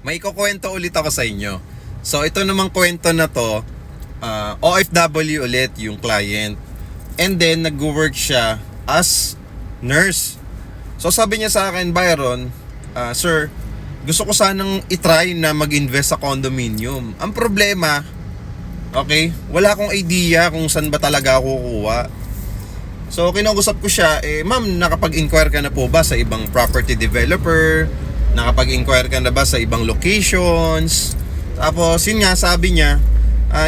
May kukwento ulit ako sa inyo. So ito namang kwento na to, OFW ulit yung client. And then nag-work siya as nurse. So sabi niya sa akin, Byron, sir, gusto ko sanang itry na mag-invest sa condominium. Ang problema, okay, wala akong idea kung saan ba talaga ako kukuha. So kinausap ko siya, ma'am, nakapag-inquire ka na po ba sa ibang property developer? Nakapag-inquire ka na ba sa ibang locations? Tapos yun nga, sabi niya,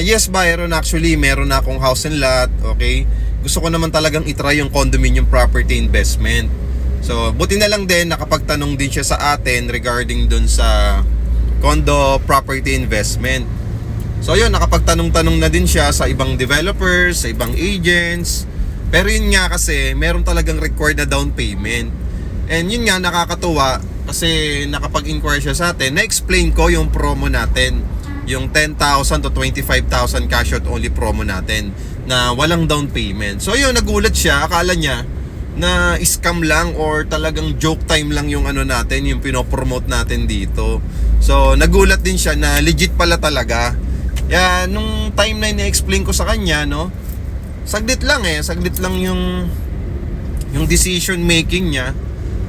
yes Byron, actually meron na akong house and lot, okay? Gusto ko naman talagang itry yung condominium property investment. So buti na lang din, nakapagtanong din siya sa atin regarding dun sa condo property investment. So yun, nakapagtanong-tanong na din siya sa ibang developers, sa ibang agents. Pero yun nga kasi, meron talagang required na down payment. And yun nga, nakakatuwa kasi nakapag-inquire siya sa atin. Na-explain ko yung promo natin, yung 10,000 to 25,000 cash out only promo natin na walang down payment. So yun, nagulat siya, akala niya na scam lang or talagang joke time lang yung ano natin, yung pinopromote natin dito. So nagulat din siya na legit pala talaga. Kaya nung time na ini-explain ko sa kanya, no, saglit lang yung decision making niya.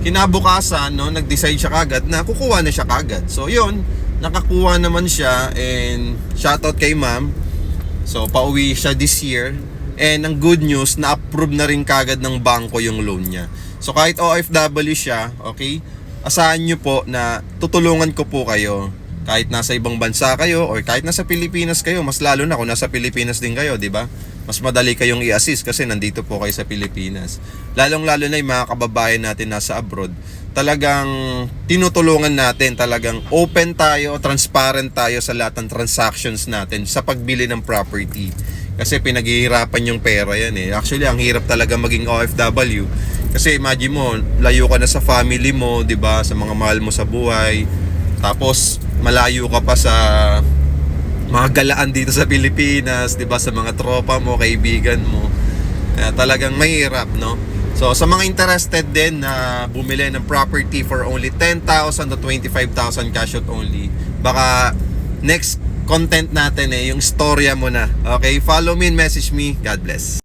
Kinabukasan, no, nag-decide siya kagad na kukuha na siya kagad. So yun, nakakuha naman siya, and shoutout kay ma'am. So pauwi siya this year, and ang good news, na-approve na rin kagad ng bangko yung loan niya. So kahit OFW siya, okay, asahan nyo po na tutulungan ko po kayo. Kahit nasa ibang bansa kayo or kahit nasa Pilipinas kayo, mas lalo na kung nasa Pilipinas din kayo, di ba? Mas madali kayong i-assist kasi nandito po kayo sa Pilipinas. Lalong-lalo na yung mga kababayan natin nasa abroad. Talagang tinutulungan natin, talagang open tayo, transparent tayo sa lahat ng transactions natin sa pagbili ng property. Kasi pinaghihirapan yung pera yan eh. Actually, ang hirap talaga maging OFW. Kasi imagine mo, layo ka na sa family mo, di ba? Sa mga mahal mo sa buhay. Tapos malayo ka pa sa mga galaan dito sa Pilipinas, 'di ba, sa mga tropa mo, kaibigan mo. Talagang mahirap, no? So sa mga interested din na bumili ng property for only 10,000 to 25,000 cash out only, baka next content natin yung storya mo na. Okay, follow me and message me. God bless.